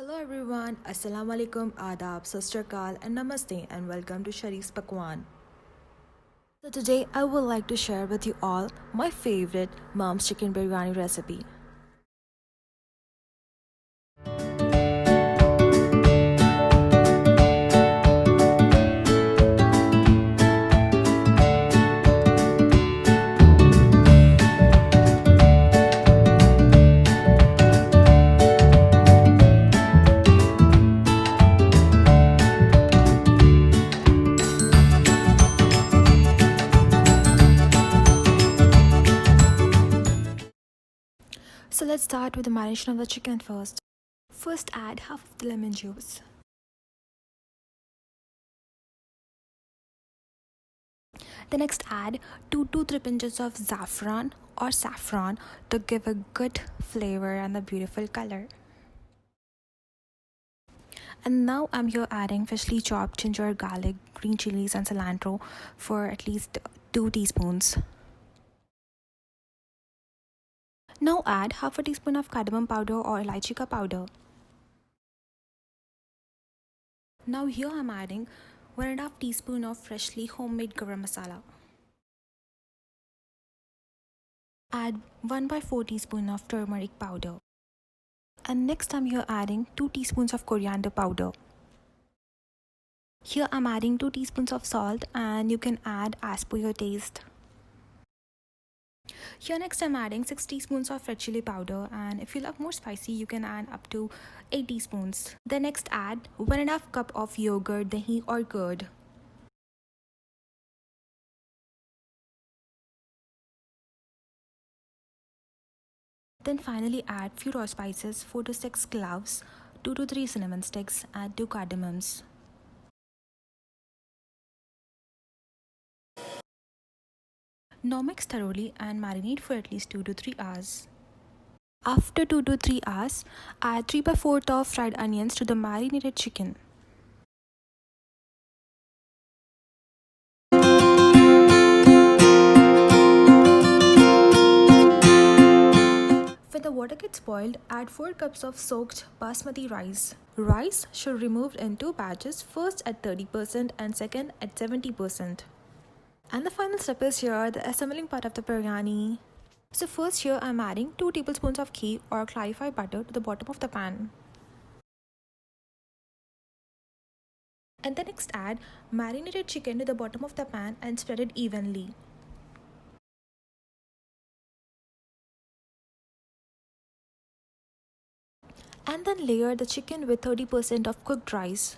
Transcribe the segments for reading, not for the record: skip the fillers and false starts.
Hello everyone, Assalamu alaikum, Adab, Sastrikal, and Namaste, and welcome to Sharif's Pakwan. So today I would like to share with you all my favorite mom's chicken biryani recipe. So let's start with the marination of the chicken first. First add half of the lemon juice. The next add 2 to 3 pinches of saffron to give a good flavor and a beautiful color. And now I'm here adding freshly chopped ginger, garlic, green chilies and cilantro for at least 2 teaspoons. Now add half a teaspoon of cardamom powder or elaichi ka powder. Now here I'm adding 1.5 teaspoon of freshly homemade garam masala. Add 1/4 teaspoon of turmeric powder. And next I'm here adding 2 teaspoons of coriander powder. Here I'm adding 2 teaspoons of salt and you can add as per your taste. Here next I'm adding 6 teaspoons of red chili powder, and if you love more spicy you can add up to 8 teaspoons. Then next add 1.5 cup of yogurt, dahi or curd. Then finally add few raw spices, 4 to 6 cloves, 2 to 3 cinnamon sticks and 2 cardamoms. Now mix thoroughly and marinate for at least 2 to 3 hours. After 2 to 3 hours, add 3/4 of fried onions to the marinated chicken. When the water gets boiled, add 4 cups of soaked basmati rice. Rice should be removed in 2 batches, first at 30% and second at 70%. And the final step is here, the assembling part of the biryani. So first here I'm adding 2 tablespoons of ghee or clarified butter to the bottom of the pan. And then next add marinated chicken to the bottom of the pan and spread it evenly. And then layer the chicken with 30% of cooked rice.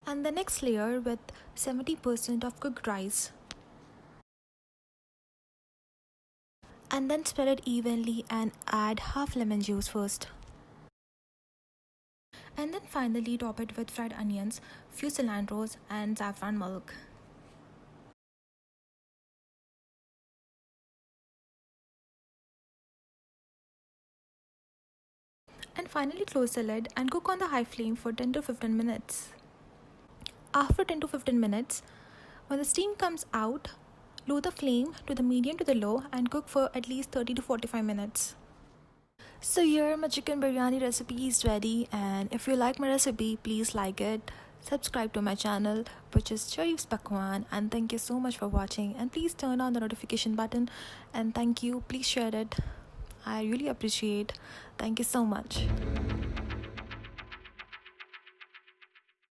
And the next layer with 70% of cooked rice. And then spread it evenly and add half lemon juice first. And then finally top it with fried onions, few cilantros and saffron milk. And finally close the lid and cook on the high flame for 10 to 15 minutes. After 10 to 15 minutes, when the steam comes out, lower the flame to the medium to the low and cook for at least 30 to 45 minutes. So here my chicken biryani recipe is ready, and if you like my recipe, please like it, subscribe to my channel which is Sharif's Pakwan, and thank you so much for watching, and please turn on the notification button, and thank you, please share it. I really appreciate. Thank you so much.